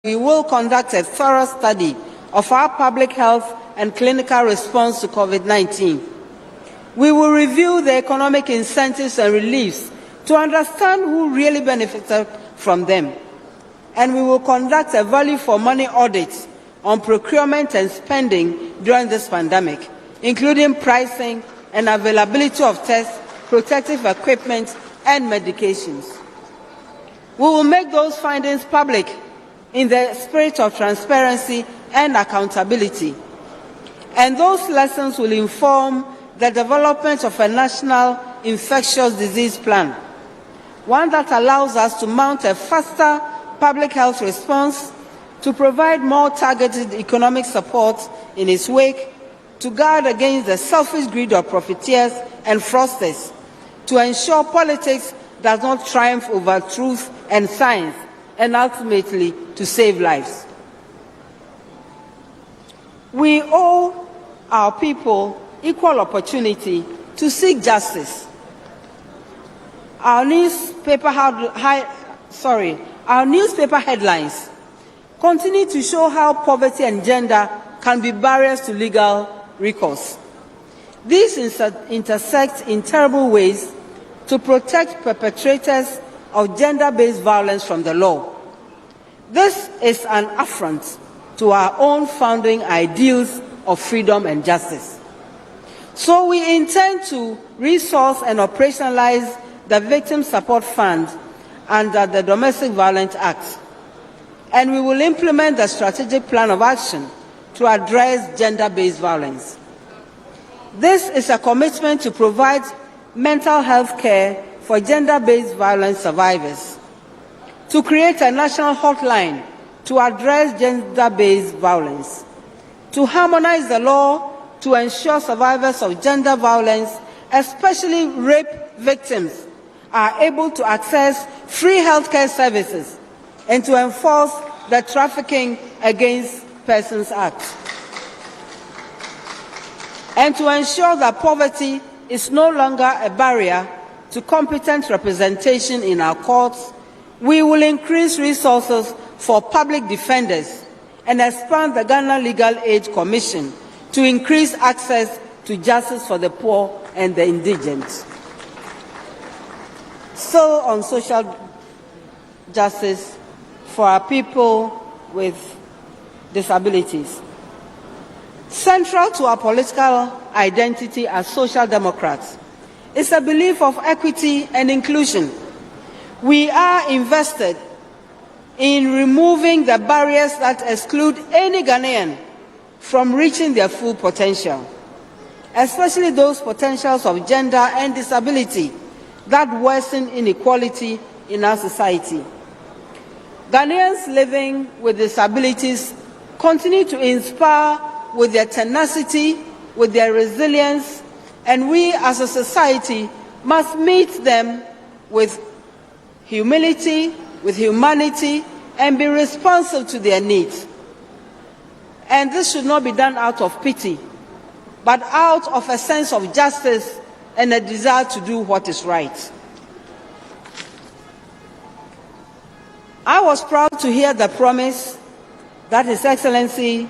we will conduct a thorough study of our public health and clinical response to COVID-19. We will review the economic incentives and reliefs to understand who really benefited from them. And we will conduct a value-for-money audit on procurement and spending during this pandemic, including pricing and availability of tests, protective equipment, and medications. We will make those findings public in the spirit of transparency and accountability. And those lessons will inform the development of a national infectious disease plan, one that allows us to mount a faster public health response, to provide more targeted economic support in its wake, to guard against the selfish greed of profiteers and fraudsters, to ensure politics does not triumph over truth and science, and ultimately to save lives. We owe our people equal opportunity to seek justice. Our newspaper headlines continue to show how poverty and gender can be barriers to legal recourse. These intersect in terrible ways to protect perpetrators of gender-based violence from the law. This is an affront to our own founding ideals of freedom and justice. So we intend to resource and operationalize the Victim Support Fund under the Domestic Violence Act, and we will implement the strategic plan of action to address gender-based violence. This is a commitment to provide mental health care for gender-based violence survivors, to create a national hotline to address gender-based violence, to harmonize the law to ensure survivors of gender violence, especially rape victims, are able to access free healthcare services, and to enforce the Trafficking Against Persons Act, and to ensure that poverty is no longer a barrier to competent representation in our courts. We will increase resources for public defenders and expand the Ghana Legal Aid Commission to increase access to justice for the poor and the indigent. Still on social justice for our people with disabilities. Central to our political identity as social democrats is a belief of equity and inclusion. We are invested in removing the barriers that exclude any Ghanaian from reaching their full potential, especially those potentials of gender and disability that worsen inequality in our society. Ghanaians living with disabilities continue to inspire with their tenacity, with their resilience, and we as a society must meet them with humility, with humanity, and be responsive to their needs. And this should not be done out of pity, but out of a sense of justice and a desire to do what is right. I was proud to hear the promise that His Excellency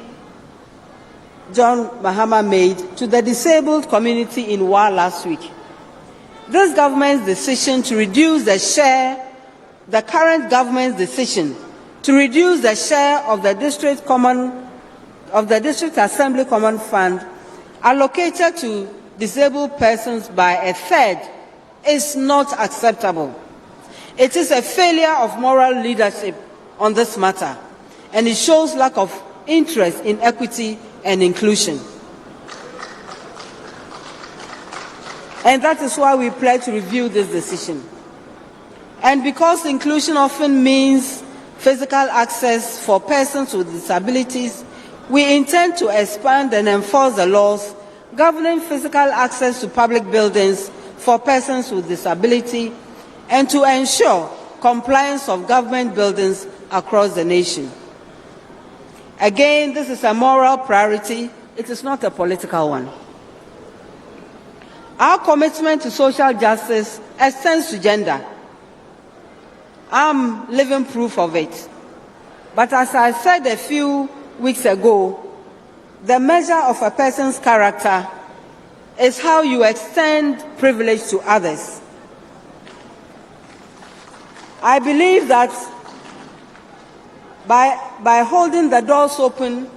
John Mahama made to the disabled community in Wa last week. This government's decision to reduce the current government's decision to reduce the share of the District Assembly Common Fund allocated to disabled persons by a third is not acceptable. It is a failure of moral leadership on this matter, and it shows lack of interest in equity and inclusion. And that is why we pledge to review this decision. And because inclusion often means physical access for persons with disabilities, we intend to expand and enforce the laws governing physical access to public buildings for persons with disability and to ensure compliance of government buildings across the nation. Again, this is a moral priority. It is not a political one. Our commitment to social justice extends to gender. I'm living proof of it. But as I said a few weeks ago, the measure of a person's character is how you extend privilege to others. I believe that by holding the doors open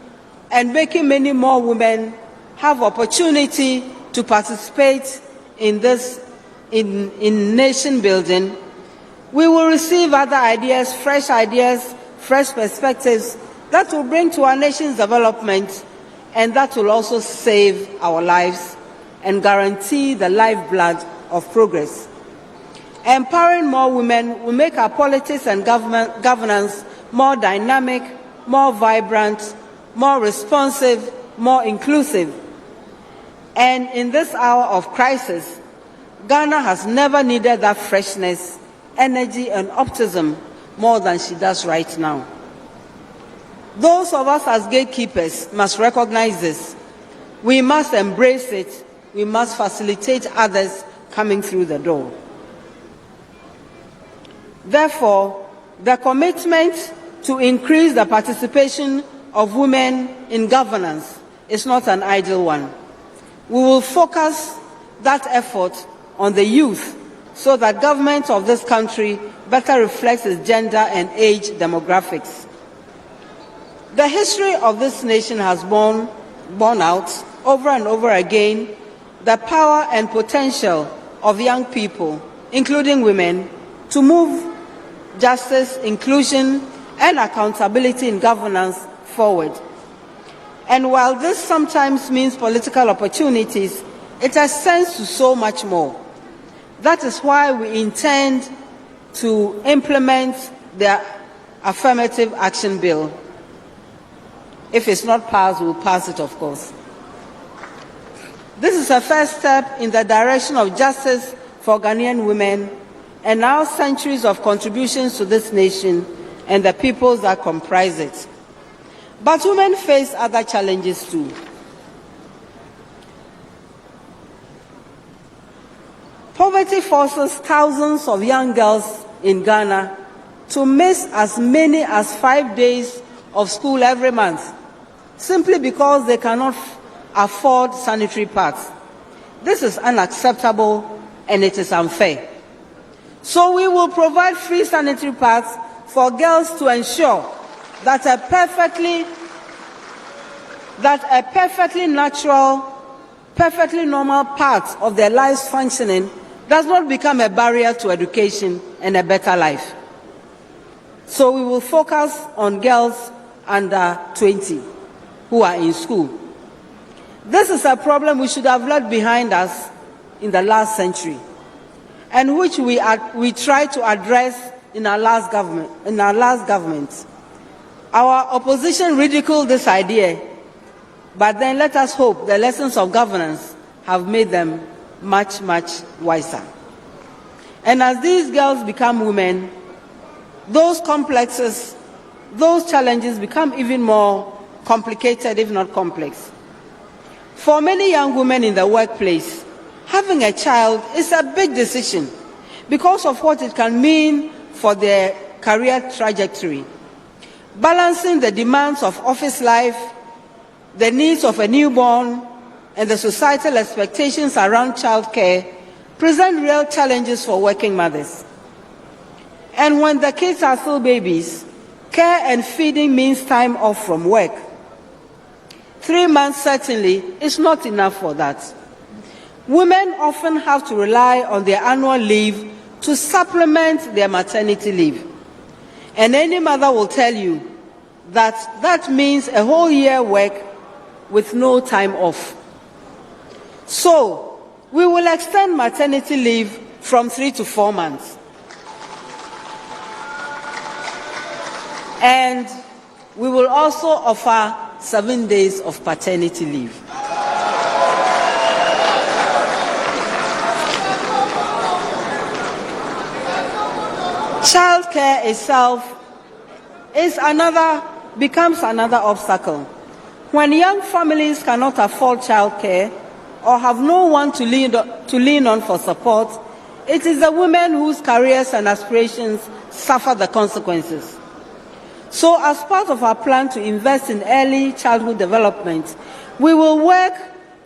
and making many more women have opportunity to participate in this, in nation building, we will receive other ideas, fresh perspectives that will bring to our nation's development, and that will also save our lives and guarantee the lifeblood of progress. Empowering more women will make our politics and governance more dynamic, more vibrant, more responsive, more inclusive. And in this hour of crisis, Ghana has never needed that freshness, energy, and optimism more than she does right now. Those of us as gatekeepers must recognize this. We must embrace it. We must facilitate others coming through the door. Therefore, the commitment to increase the participation of women in governance is not an idle one. We will focus that effort on the youth so that government of this country better reflects its gender and age demographics. The history of this nation has borne out over and over again the power and potential of young people, including women, to move justice, inclusion, and accountability in governance forward. And while this sometimes means political opportunities, it extends to so much more. That is why we intend to implement the Affirmative Action Bill. If it's not passed, we'll pass it, of course. This is a first step in the direction of justice for Ghanaian women and our centuries of contributions to this nation and the peoples that comprise it. But women face other challenges too. Poverty forces thousands of young girls in Ghana to miss as many as 5 days of school every month, simply because they cannot afford sanitary pads. This is unacceptable and it is unfair. So we will provide free sanitary pads for girls to ensure that a perfectly natural, perfectly normal part of their lives functioning does not become a barrier to education and a better life. So we will focus on girls under 20 who are in school. This is a problem we should have left behind us in the last century, and which we tried to address in our last government. Our opposition ridiculed this idea, but then let us hope the lessons of governance have made them much, much wiser. And as these girls become women, those complexes, those challenges become even more complicated, if not complex. For many young women in the workplace, having a child is a big decision because of what it can mean for their career trajectory. Balancing the demands of office life, the needs of a newborn, and the societal expectations around childcare present real challenges for working mothers. And when the kids are still babies, care and feeding means time off from work. 3 months certainly is not enough for that. Women often have to rely on their annual leave to supplement their maternity leave. And any mother will tell you that that means a whole year work with no time off. So, we will extend maternity leave from 3 to 4 months. And we will also offer 7 days of paternity leave. Childcare itself becomes another obstacle. When young families cannot afford childcare or have no one to lean on for support, it is the women whose careers and aspirations suffer the consequences. So, as part of our plan to invest in early childhood development, we will work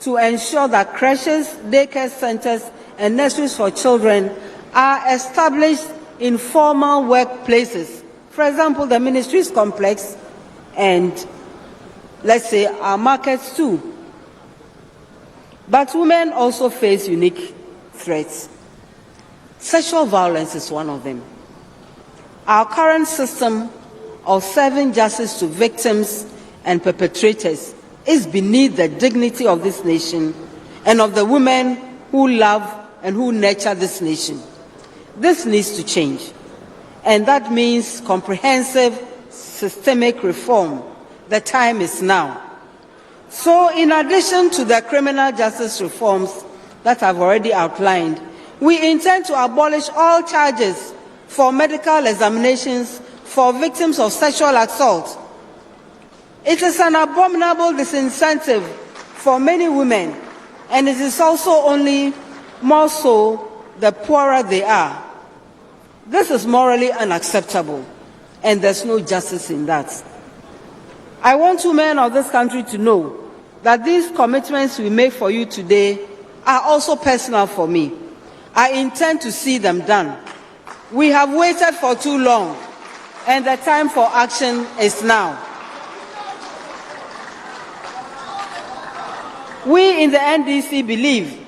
to ensure that creches, daycare centers, and nurseries for children are established in formal workplaces. For example, the ministries complex and, let's say, our markets too. But women also face unique threats. Sexual violence is one of them. Our current system of serving justice to victims and perpetrators is beneath the dignity of this nation and of the women who love and who nurture this nation. This needs to change, and that means comprehensive systemic reform. The time is now. So, in addition to the criminal justice reforms that I've already outlined, we intend to abolish all charges for medical examinations for victims of sexual assault. It is an abominable disincentive for many women, and it is also only more so the poorer they are. This is morally unacceptable, and there's no justice in that. I want women of this country to know that these commitments we make for you today are also personal for me. I intend to see them done. We have waited for too long, and the time for action is now. We in the NDC believe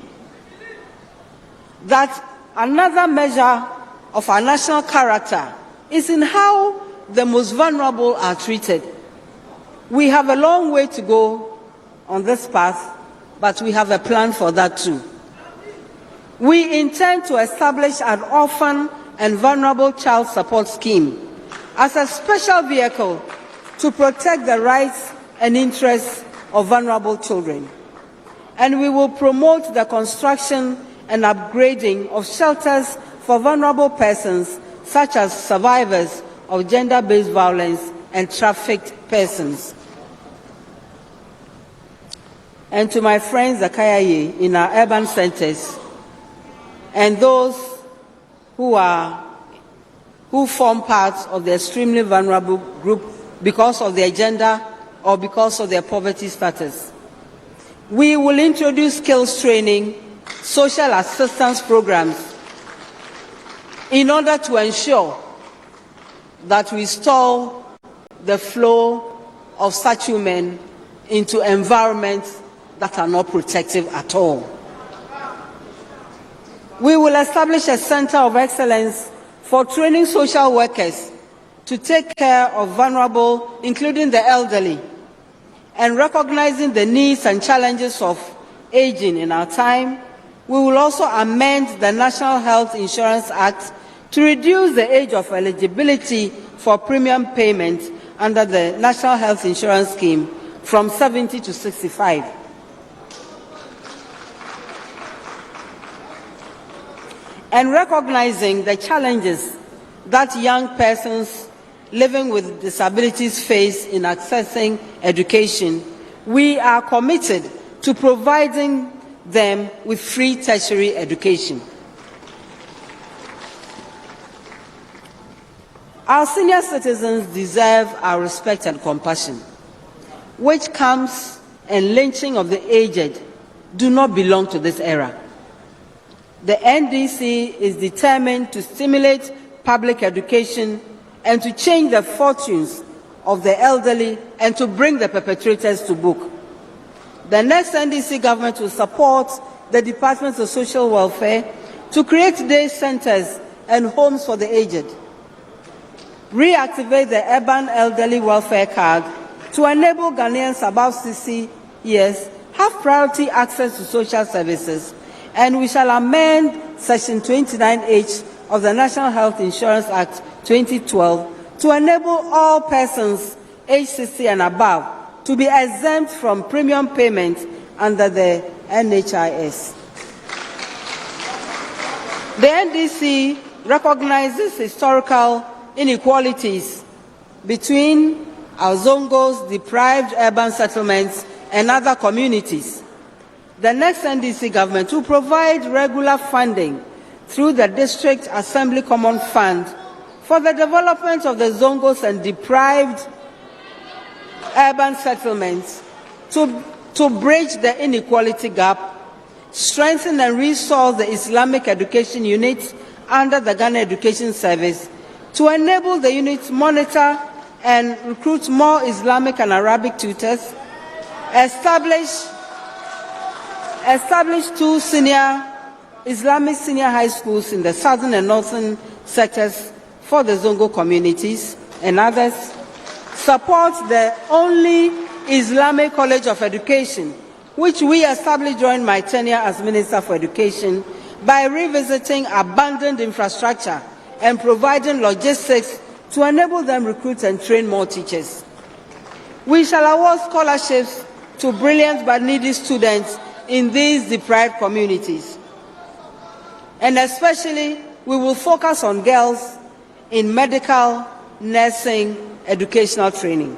that another measure of our national character is in how the most vulnerable are treated. We have a long way to go on this path, but we have a plan for that too. We intend to establish an orphan and vulnerable child support scheme as a special vehicle to protect the rights and interests of vulnerable children. And we will promote the construction and upgrading of shelters for vulnerable persons, such as survivors of gender-based violence and trafficked persons. And to my friends Akayaye in our urban centers, and those who form part of the extremely vulnerable group because of their gender or because of their poverty status, we will introduce skills training, social assistance programs, in order to ensure that we stall the flow of such women into environments that are not protective at all. We will establish a center of excellence for training social workers to take care of vulnerable, including the elderly, and recognizing the needs and challenges of aging in our time. We will also amend the National Health Insurance Act to reduce the age of eligibility for premium payment under the National Health Insurance Scheme from 70 to 65. And recognizing the challenges that young persons living with disabilities face in accessing education, we are committed to providing them with free tertiary education. Our senior citizens deserve our respect and compassion, which comes and lynching of the aged do not belong to this era. The NDC is determined to stimulate public education and to change the fortunes of the elderly and to bring the perpetrators to book. The next NDC government will support the Department of Social Welfare to create day centers and homes for the aged, reactivate the urban elderly welfare card to enable Ghanaians above 60 years have priority access to social services, and we shall amend Section 29H of the National Health Insurance Act 2012 to enable all persons aged 60 and above to be exempt from premium payment under the NHIS. The NDC recognizes historical inequalities between our Zongos, deprived urban settlements, and other communities. The next NDC government will provide regular funding through the District Assembly Common Fund for the development of the Zongos and deprived urban settlements to bridge the inequality gap, strengthen and resource the Islamic education unit under the Ghana Education Service, to enable the unit to monitor and recruit more Islamic and Arabic tutors, establish 2 Islamic senior high schools in the southern and northern sectors for the Zongo communities and others, support the only Islamic College of Education, which we established during my tenure as Minister for Education, by revisiting abandoned infrastructure and providing logistics to enable them recruit and train more teachers. We shall award scholarships to brilliant but needy students in these deprived communities. And especially, we will focus on girls in medical, nursing, educational training.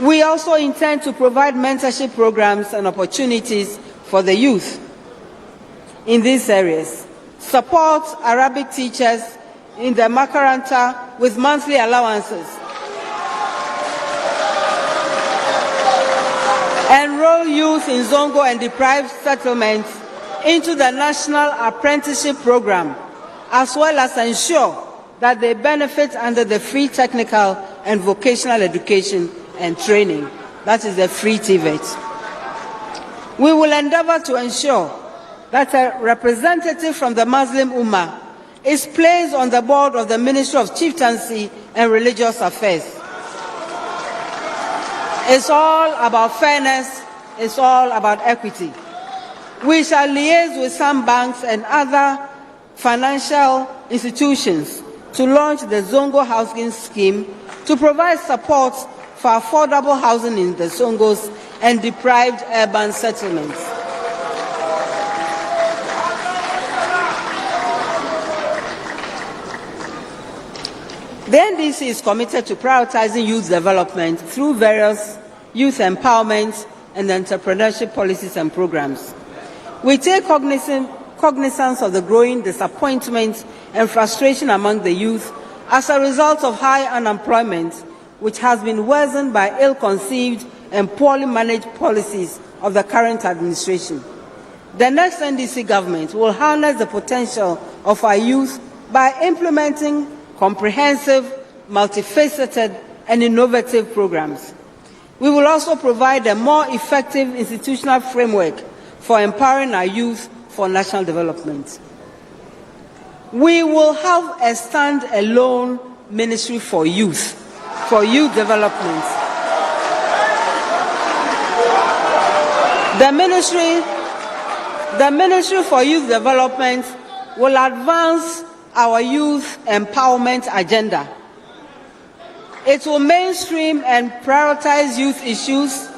We also intend to provide mentorship programs and opportunities for the youth in these areas, support Arabic teachers in the Makaranta with monthly allowances, enroll youth in Zongo and deprived settlements into the National Apprenticeship Program, as well as ensure that they benefit under the free technical and vocational education and training, that is the free TVET. We will endeavor to ensure that a representative from the Muslim Ummah is placed on the board of the Ministry of Chieftaincy and Religious Affairs. It's all about fairness, it's all about equity. We shall liaise with some banks and other financial institutions to launch the Zongo Housing Scheme to provide support for affordable housing in the Zongos and deprived urban settlements. The NDC is committed to prioritizing youth development through various youth empowerment and entrepreneurship policies and programs. We take cognizance of the growing disappointment and frustration among the youth as a result of high unemployment, which has been worsened by ill-conceived and poorly managed policies of the current administration. The next NDC government will harness the potential of our youth by implementing comprehensive, multifaceted, and innovative programs. We will also provide a more effective institutional framework for empowering our youth for national development. We will have a stand-alone ministry for youth development. The Ministry for Youth Development will advance our youth empowerment agenda. It will mainstream and prioritize youth issues,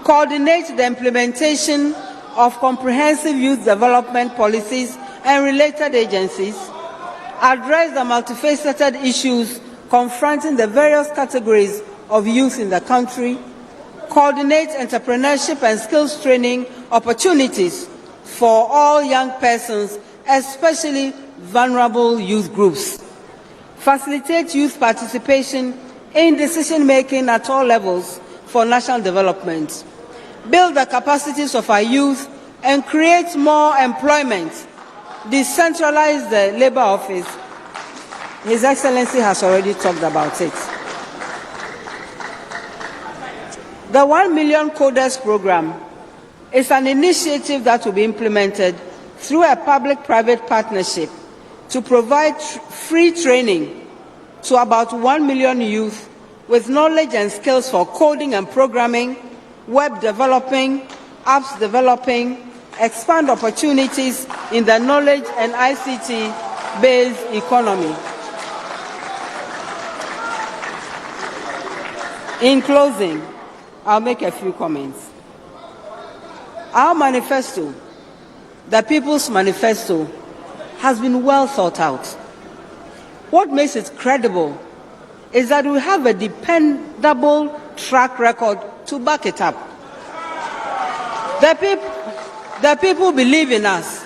coordinate the implementation of comprehensive youth development policies and related agencies, address the multifaceted issues confronting the various categories of youth in the country, coordinate entrepreneurship and skills training opportunities for all young persons, especially vulnerable youth groups, facilitate youth participation in decision-making at all levels for national development, build the capacities of our youth and create more employment, decentralize the labor office. His Excellency has already talked about it. The 1 Million Coders Program is an initiative that will be implemented through a public-private partnership to provide free training to about 1 million youth with knowledge and skills for coding and programming, web developing, apps developing, expand opportunities in the knowledge and ICT-based economy. In closing, I'll make a few comments. Our manifesto, the People's Manifesto, has been well thought out. What makes it credible is that we have a dependable track record to back it up. The people believe in us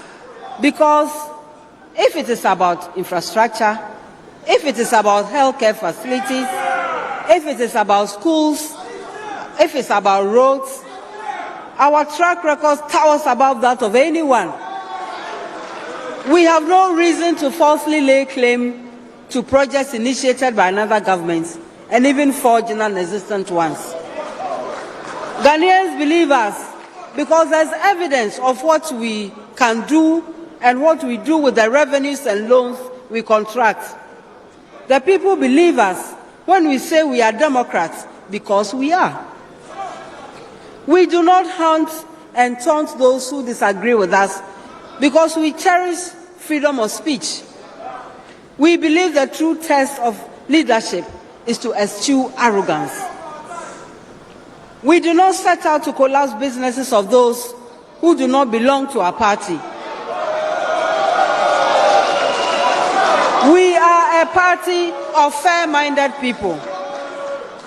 because if it is about infrastructure, if it is about healthcare facilities, if it is about schools, if it's about roads, our track record towers above that of anyone. We have no reason to falsely lay claim to projects initiated by another government and even forge non-existent ones. Ghanaians believe us because there's evidence of what we can do and what we do with the revenues and loans we contract. The people believe us when we say we are Democrats because we are. We do not hunt and taunt those who disagree with us because we cherish freedom of speech. We believe the true test of leadership is to eschew arrogance. We do not set out to collapse businesses of those who do not belong to our party. We are a party of fair-minded people.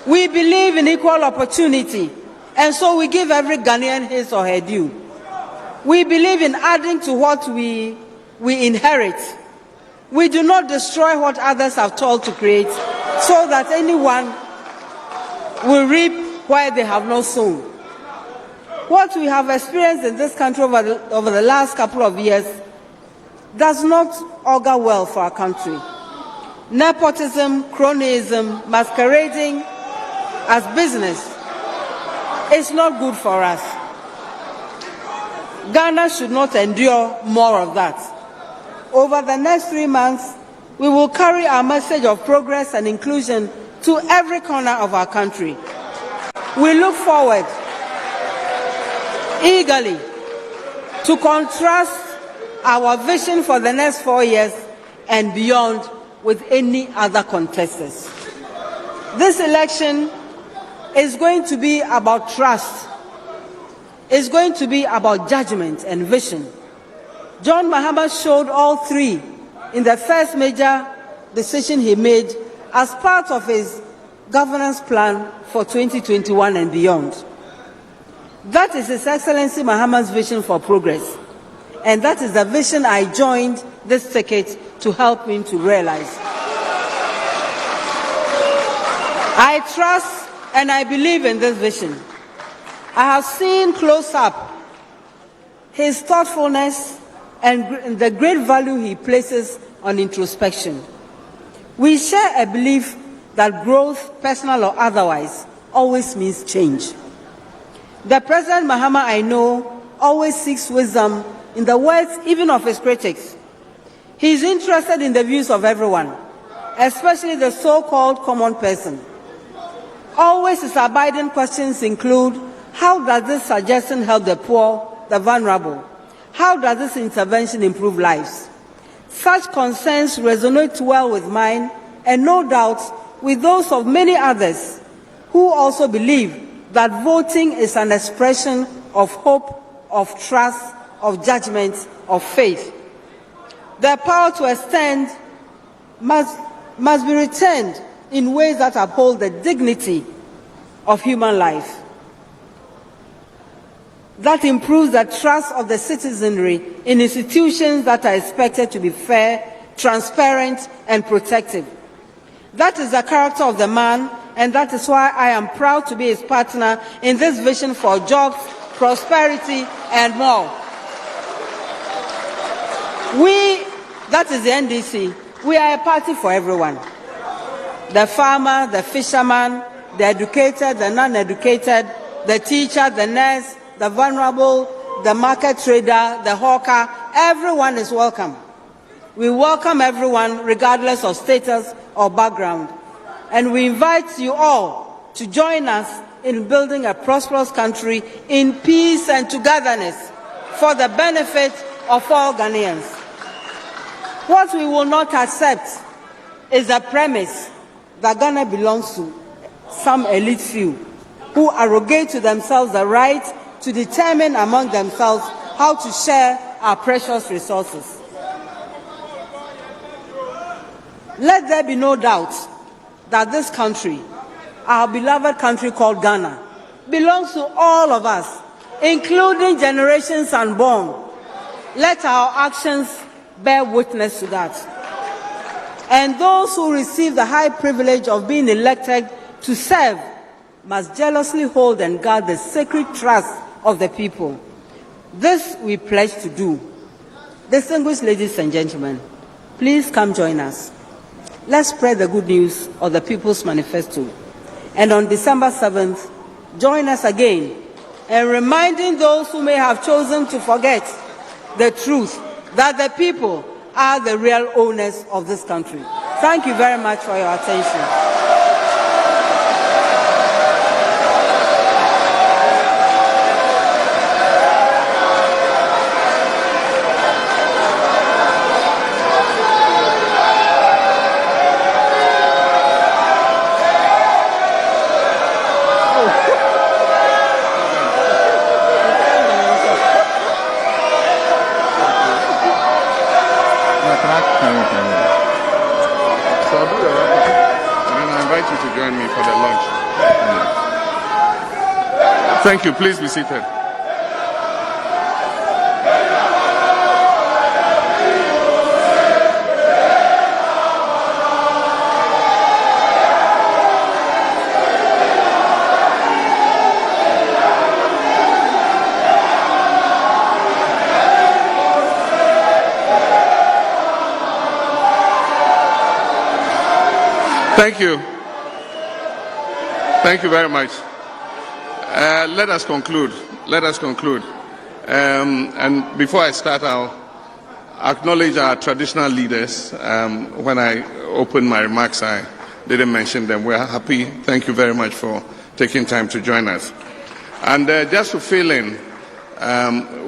We believe in equal opportunity, and so we give every Ghanaian his or her due. We believe in adding to what we inherit. We do not destroy what others have toiled to create so that anyone will reap where they have not sown. What we have experienced in this country over the last couple of years does not augur well for our country. Nepotism, cronyism, masquerading as business is not good for us. Ghana should not endure more of that. Over the next 3 months, we will carry our message of progress and inclusion to every corner of our country. We look forward eagerly to contrast our vision for the next 4 years and beyond with any other contestants. This election is going to be about trust. It's going to be about judgment and vision. John Mahama showed all three in the first major decision he made as part of his governance plan for 2021 and beyond. That is His Excellency Mahama's vision for progress. And that is the vision I joined this ticket to help him to realize. I trust and I believe in this vision. I have seen close up his thoughtfulness and the great value he places on introspection. We share a belief that growth, personal or otherwise, always means change. The President Mahama I know always seeks wisdom in the words even of his critics. He is interested in the views of everyone, especially the so-called common person. Always his abiding questions include, how does this suggestion help the poor, the vulnerable? How does this intervention improve lives? Such concerns resonate well with mine and no doubt with those of many others who also believe that voting is an expression of hope, of trust, of judgment, of faith. The power to extend must be returned in ways that uphold the dignity of human life, that improves the trust of the citizenry in institutions that are expected to be fair, transparent, and protective. That is the character of the man, and that is why I am proud to be his partner in this vision for jobs, prosperity, and more. We, that is the NDC, we are a party for everyone. The farmer, the fisherman, the educated, the non-educated, the teacher, the nurse, the vulnerable, the market trader, the hawker, everyone is welcome. We welcome everyone regardless of status or background. And we invite you all to join us in building a prosperous country in peace and togetherness for the benefit of all Ghanaians. What we will not accept is the premise that Ghana belongs to some elite few who arrogate to themselves the right to determine among themselves how to share our precious resources. Let there be no doubt that this country, our beloved country called Ghana, belongs to all of us, including generations unborn. Let our actions bear witness to that. and those who receive the high privilege of being elected to serve must jealously hold and guard the sacred trust of the people. This we pledge to do. Distinguished ladies and gentlemen, please come join us. Let's spread the good news of the People's Manifesto. And on December 7th, join us again in reminding those who may have chosen to forget the truth that the people are the real owners of this country. Thank you very much for your attention. So I'll do the wrap-up, and then I invite you to join me for the lunch. Thank you. Please be seated. Thank you. Thank you very much. Let us conclude. And before I start, I'll acknowledge our traditional leaders. When I opened my remarks, I didn't mention them. We're happy. Thank you very much for taking time to join us. And just to fill in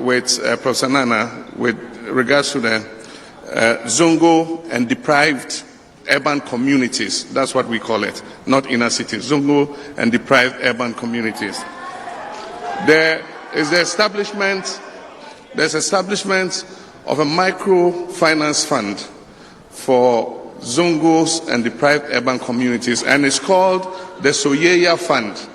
with Professor Nana with regards to the Zongo and deprived urban communities, that's what we call it, not inner cities, Zongo and deprived urban communities. There's establishment of a microfinance fund for Zongos and deprived urban communities, and it's called the Soyeya Fund.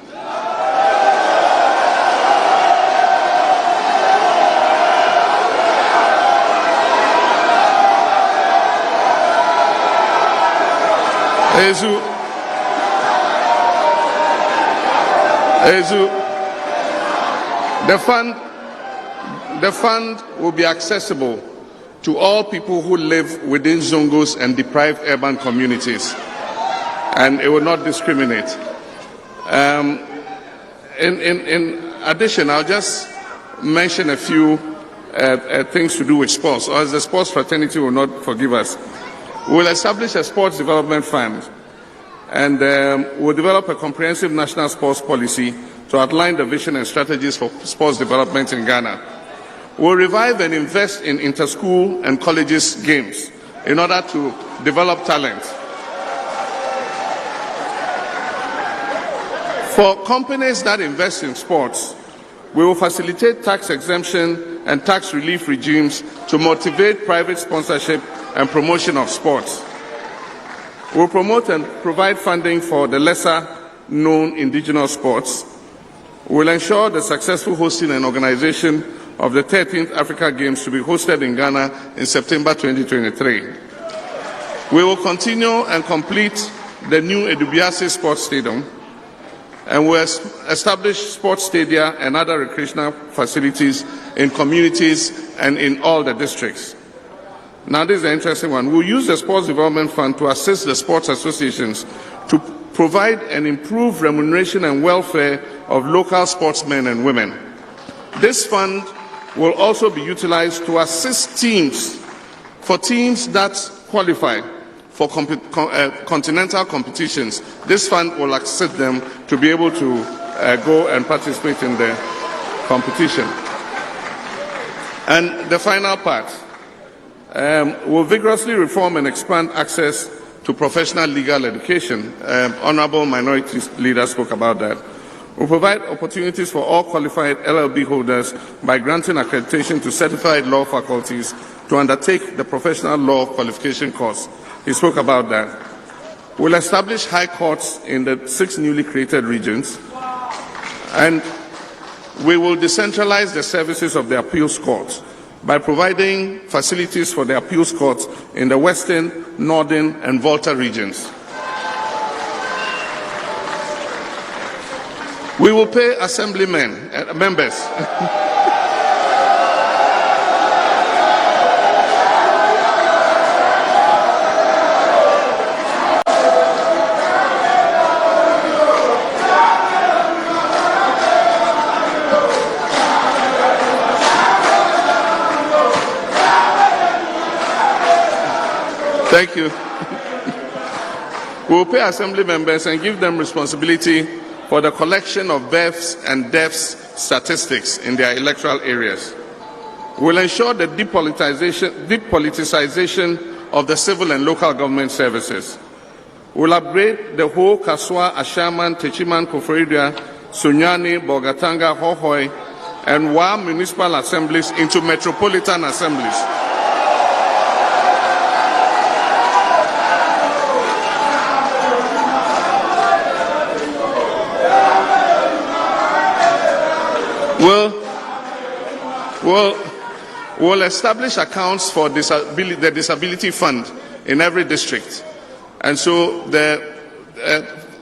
The fund will be accessible to all people who live within Zongos and deprived urban communities, and it will not discriminate. In addition, I'll just mention a few things to do with sports, or as the sports fraternity will not forgive us. We'll establish a sports development fund, and we'll develop a comprehensive national sports policy to outline the vision and strategies for sports development in Ghana. We'll revive and invest in inter-school and colleges games in order to develop talent. For companies that invest in sports, we will facilitate tax exemption and tax relief regimes to motivate private sponsorship and promotion of sports. We'll promote and provide funding for the lesser-known indigenous sports. We'll ensure the successful hosting and organization of the 13th Africa Games to be hosted in Ghana in September 2023. We will continue and complete the new Edubiase Sports Stadium, and we'll establish sports stadia and other recreational facilities in communities and in all the districts. Now, this is an interesting one. We'll use the Sports Development Fund to assist the sports associations to provide and improve remuneration and welfare of local sportsmen and women. This fund will also be utilized to assist teams that qualify for continental competitions. This fund will assist them to be able to go and participate in the competition. And the final part, we'll vigorously reform and expand access to professional legal education. Honorable minority leader spoke about that. We'll provide opportunities for all qualified LLB holders by granting accreditation to certified law faculties to undertake the professional law qualification course. He spoke about that. We'll establish high courts in the 6 newly created regions, and we will decentralize the services of the appeals court by providing facilities for the appeals courts in the Western, Northern, and Volta regions. We will pay assemblymen, members. Thank you. We will pay assembly members and give them responsibility for the collection of births and deaths statistics in their electoral areas. We will ensure the depoliticization of the civil and local government services. We will upgrade the whole Kaswa, Ashaman, Techiman, Koforidua, Sunyani, Bogatanga, Hohoi, and Wa municipal assemblies into metropolitan assemblies. We'll establish accounts for the disability fund in every district, and so the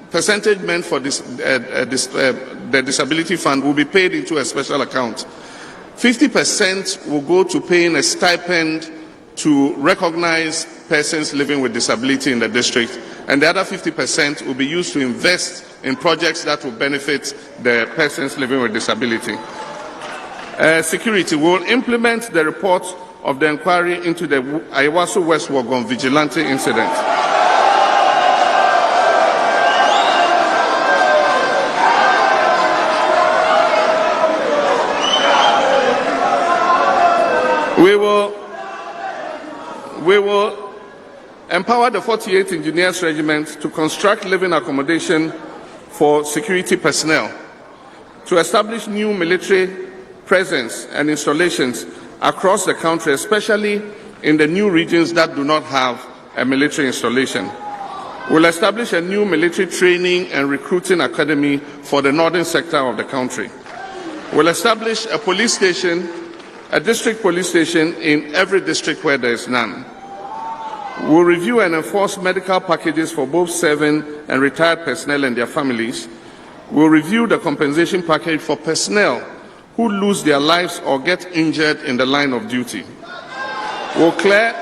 percentage meant for the disability fund will be paid into a special account. 50% will go to paying a stipend to recognize persons living with disability in the district, and the other 50% will be used to invest in projects that will benefit the persons living with disability. Security will implement the report of the inquiry into the Ayawaso West Wagon vigilante incident. We will empower the 48th Engineers Regiment to construct living accommodation for security personnel, to establish new military presence and installations across the country, especially in the new regions that do not have a military installation. We'll establish a new military training and recruiting academy for the northern sector of the country. We'll establish a police station, a district police station in every district where there is none. We'll review and enforce medical packages for both serving and retired personnel and their families. We'll review the compensation package for personnel who lose their lives or get injured in the line of duty. We'll clear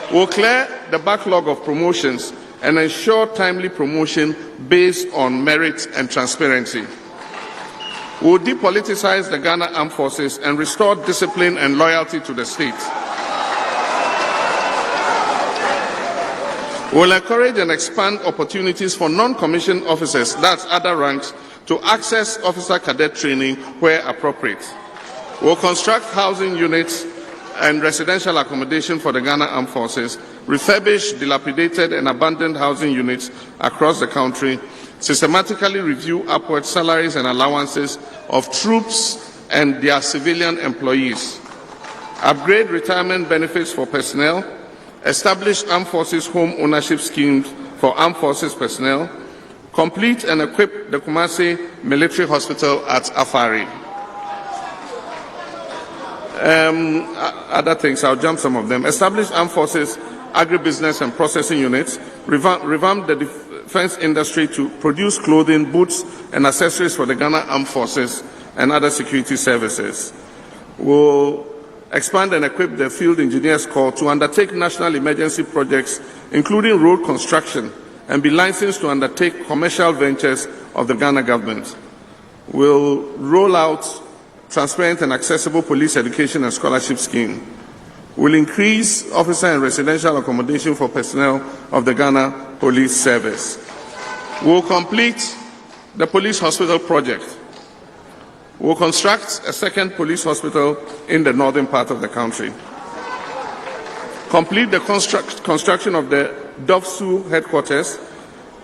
the backlog of promotions and ensure timely promotion based on merit and transparency. We'll depoliticize the Ghana Armed Forces and restore discipline and loyalty to the state. We'll encourage and expand opportunities for non-commissioned officers, that's other ranks, to access officer cadet training where appropriate. We'll construct housing units and residential accommodation for the Ghana Armed Forces, refurbish dilapidated and abandoned housing units across the country, systematically review upward salaries and allowances of troops and their civilian employees, upgrade retirement benefits for personnel, establish armed forces home ownership schemes for armed forces personnel, complete and equip the Kumasi Military Hospital at Afari. Other things, I'll jump some of them. Establish armed forces agribusiness and processing units, revamp the defense industry to produce clothing, boots, and accessories for the Ghana Armed Forces and other security services. We'll expand and equip the Field Engineers Corps to undertake national emergency projects, including road construction, and be licensed to undertake commercial ventures of the Ghana government. We'll roll out transparent and accessible police education and scholarship scheme. We'll increase officer and residential accommodation for personnel of the Ghana Police Service. We'll complete the police hospital project. We'll construct a second police hospital in the northern part of the country. Complete the construction of the Dovsu headquarters,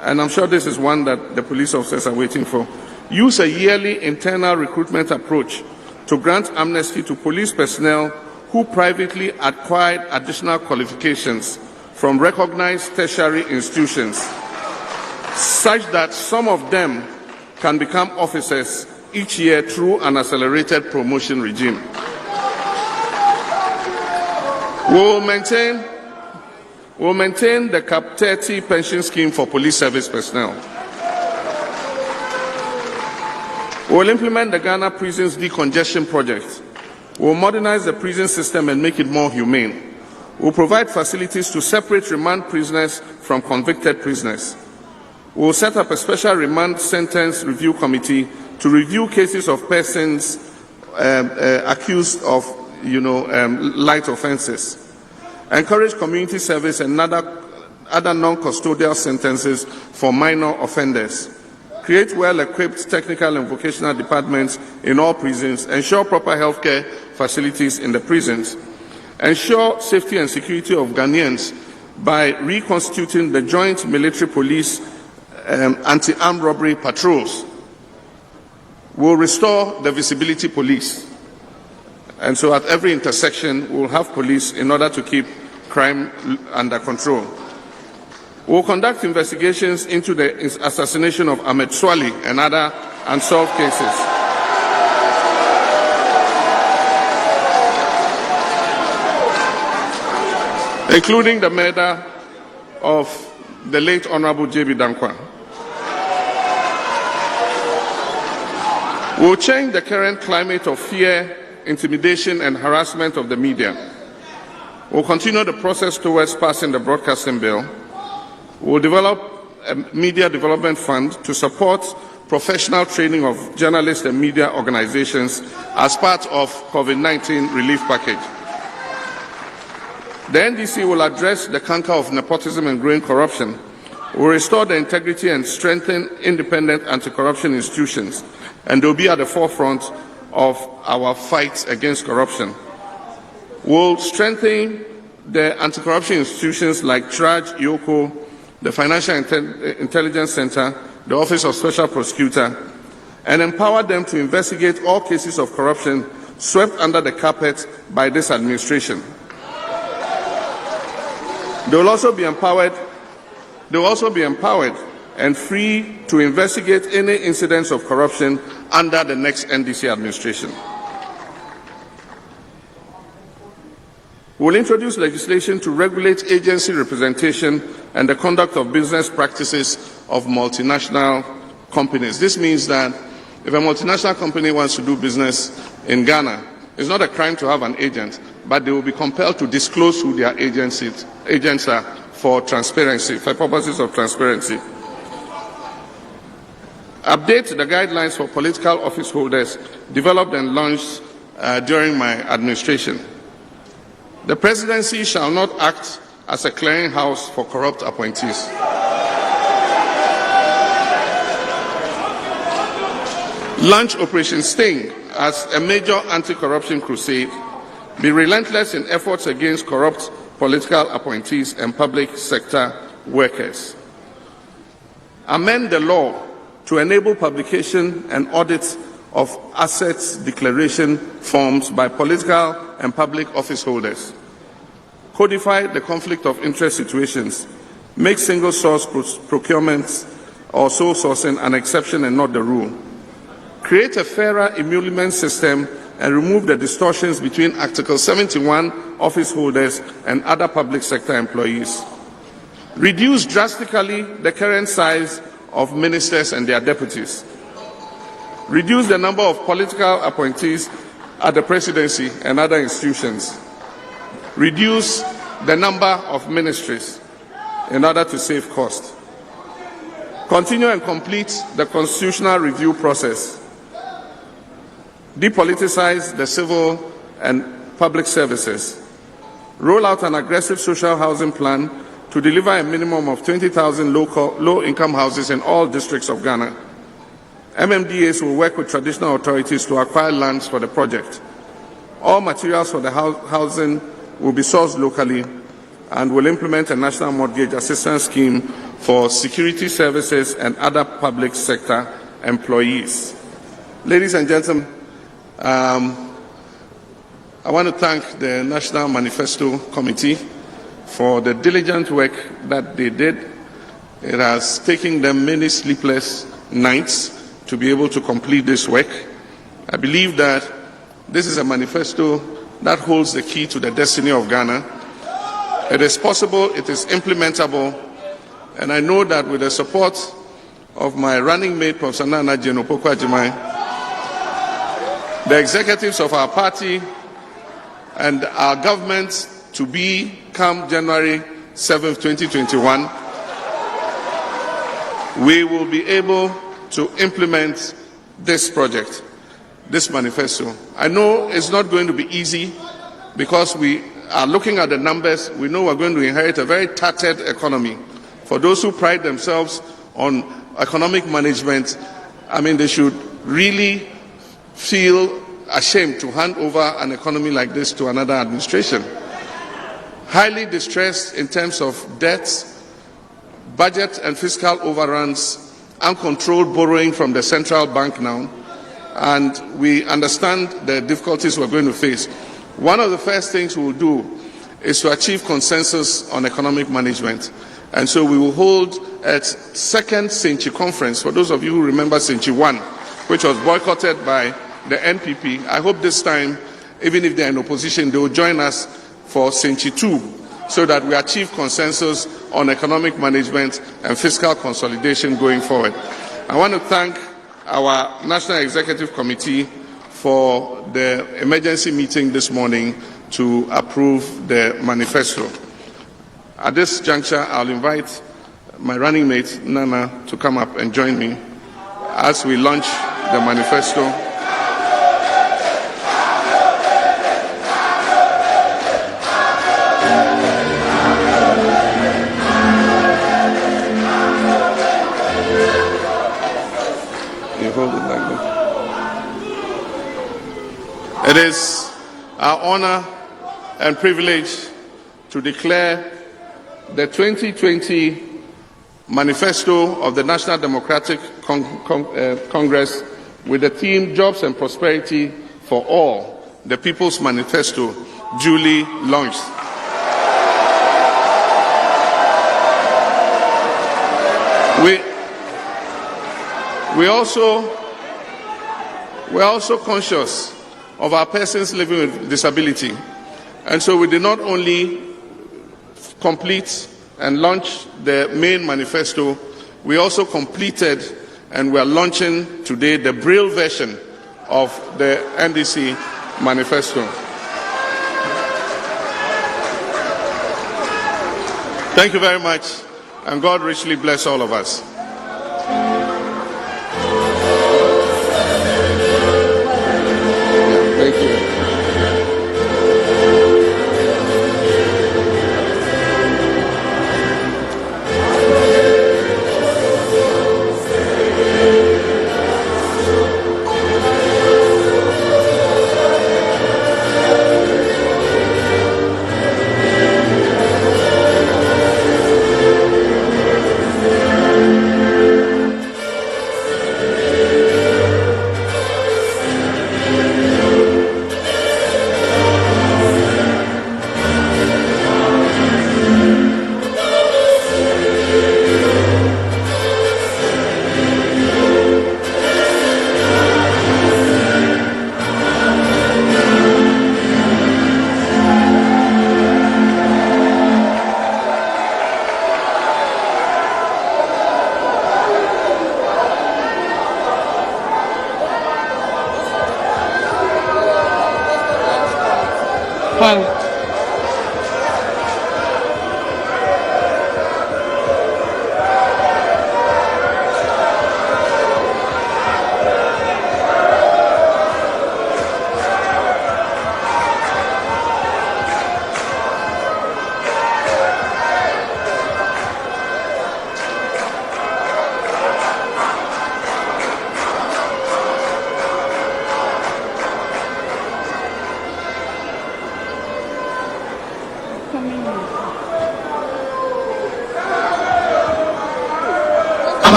and I'm sure this is one that the police officers are waiting for. Use a yearly internal recruitment approach to grant amnesty to police personnel who privately acquired additional qualifications from recognized tertiary institutions, such that some of them can become officers each year through an accelerated promotion regime. We'll maintain the Cap 30 pension scheme for police service personnel. We'll implement the Ghana Prisons Decongestion Project. We'll modernize the prison system and make it more humane. We'll provide facilities to separate remand prisoners from convicted prisoners. We'll set up a special remand sentence review committee to review cases of persons accused of, light offences. Encourage community service and other non-custodial sentences for minor offenders. Create well-equipped technical and vocational departments in all prisons. Ensure proper healthcare facilities in the prisons. Ensure safety and security of Ghanaians by reconstituting the joint military police anti-armed robbery patrols. We'll restore the visibility police. And so at every intersection, we'll have police in order to keep crime under control. We'll conduct investigations into the assassination of Ahmed Swali and other unsolved cases. Including the murder of the late Honorable J.B. Dankwa. We'll change the current climate of fear, intimidation, and harassment of the media. We'll continue the process towards passing the broadcasting bill. We'll develop a media development fund to support professional training of journalists and media organizations as part of COVID-19 relief package. The NDC will address the canker of nepotism and growing corruption. We'll restore the integrity and strengthen independent anti-corruption institutions, and they'll be at the forefront of our fight against corruption. We'll strengthen the anti-corruption institutions like TRAJ, IOCO, the Financial Intelligence Center, the Office of Special Prosecutor, and empower them to investigate all cases of corruption swept under the carpet by this administration. They will also be empowered and free to investigate any incidents of corruption under the next NDC administration. We will introduce legislation to regulate agency representation and the conduct of business practices of multinational companies. This means that if a multinational company wants to do business in Ghana, it's not a crime to have an agent, but they will be compelled to disclose who their agents are for transparency, for purposes of transparency. Update the guidelines for political office holders developed and launched during my administration. The presidency shall not act as a clearinghouse for corrupt appointees. Launch Operation Sting as a major anti-corruption crusade. Be relentless in efforts against corrupt political appointees and public sector workers. Amend the law to enable publication and audit of assets declaration forms by political and public office holders. Codify the conflict of interest situations. Make single source procurements or sole sourcing an exception and not the rule. Create a fairer emolument system and remove the distortions between Article 71 office holders and other public sector employees. Reduce drastically the current size of ministers and their deputies. Reduce the number of political appointees at the presidency and other institutions. Reduce the number of ministries in order to save cost. Continue and complete the constitutional review process. Depoliticize the civil and public services. Roll out an aggressive social housing plan to deliver a minimum of 20,000 low-income houses in all districts of Ghana. MMDAs will work with traditional authorities to acquire lands for the project. All materials for the housing will be sourced locally, and will implement a national mortgage assistance scheme for security services and other public sector employees. Ladies and gentlemen, I want to thank the National Manifesto Committee for the diligent work that they did. It has taken them many sleepless nights to be able to complete this work. I believe that this is a manifesto that holds the key to the destiny of Ghana, It is possible, it is implementable, and I know that with the support of my running mate, Professor Nana Jenopoko Ajimai, the executives of our party and our government to be come January 7th, 2021, we will be able to implement this project, this manifesto. I know it's not going to be easy because we are looking at the numbers. We know we're going to inherit a very tattered economy. For those who pride themselves on economic management, I mean, they should really feel ashamed to hand over an economy like this to another administration. Highly distressed in terms of debts, budget and fiscal overruns, uncontrolled borrowing from the central bank now, and we understand the difficulties we're going to face. One of the first things we'll do is to achieve consensus on economic management. And so we will hold a second Senchi conference, for those of you who remember Senchi 1, which was boycotted by the NPP. I hope this time, even if they're in opposition, they will join us for Senchi 2, so that we achieve consensus on economic management and fiscal consolidation going forward. I want to thank our National Executive Committee for the emergency meeting this morning to approve the manifesto. At this juncture, I'll invite my running mate, Nana, to come up and join me as we launch the manifesto. You hold it like that. It is our honor and privilege to declare the 2020 Manifesto of the National Democratic Congress with the theme Jobs and Prosperity for All, the People's Manifesto, duly launched. We're also conscious of our persons living with disability, and so we did not only complete and launch the main manifesto, we also completed and we are launching today the Braille version of the NDC manifesto. Thank you very much, and God richly bless all of us. Thank you.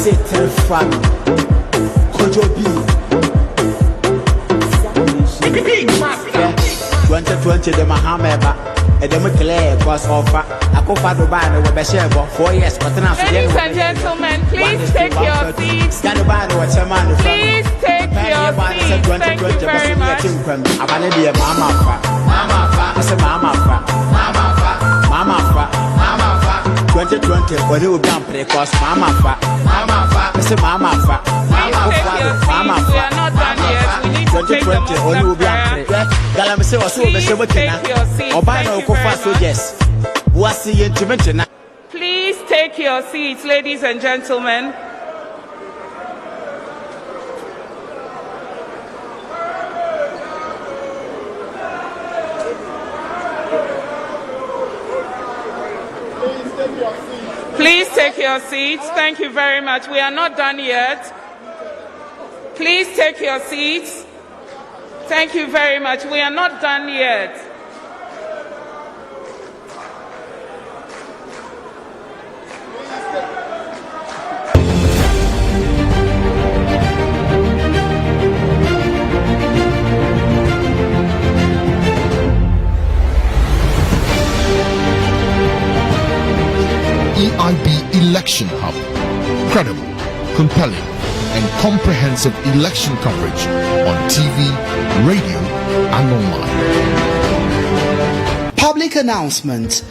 C'était fan, Kojobi. 2020 the Mahameba, and the Mukle was offer. I go for the band with Beshebo 4 years, but now. Ladies and gentlemen, please take your seats. Please take your seats. Thank you very much. kwam abane de mama fa I say mama fa 2020 when you be play cause mama fa I say mama fa mama fa. We are not done yet. We need to take the Muslim prayer. Gala me say was so be say Take your seat. oba na okofa so yes wasi yentimenti na. Please take your seats, ladies and gentlemen. Please take your seats. Thank you very much. We are not done yet. Please take your seats. Thank you very much. We are not done yet. EIB Election Hub. Credible, compelling, and comprehensive election coverage on TV, radio, and online. Public announcement.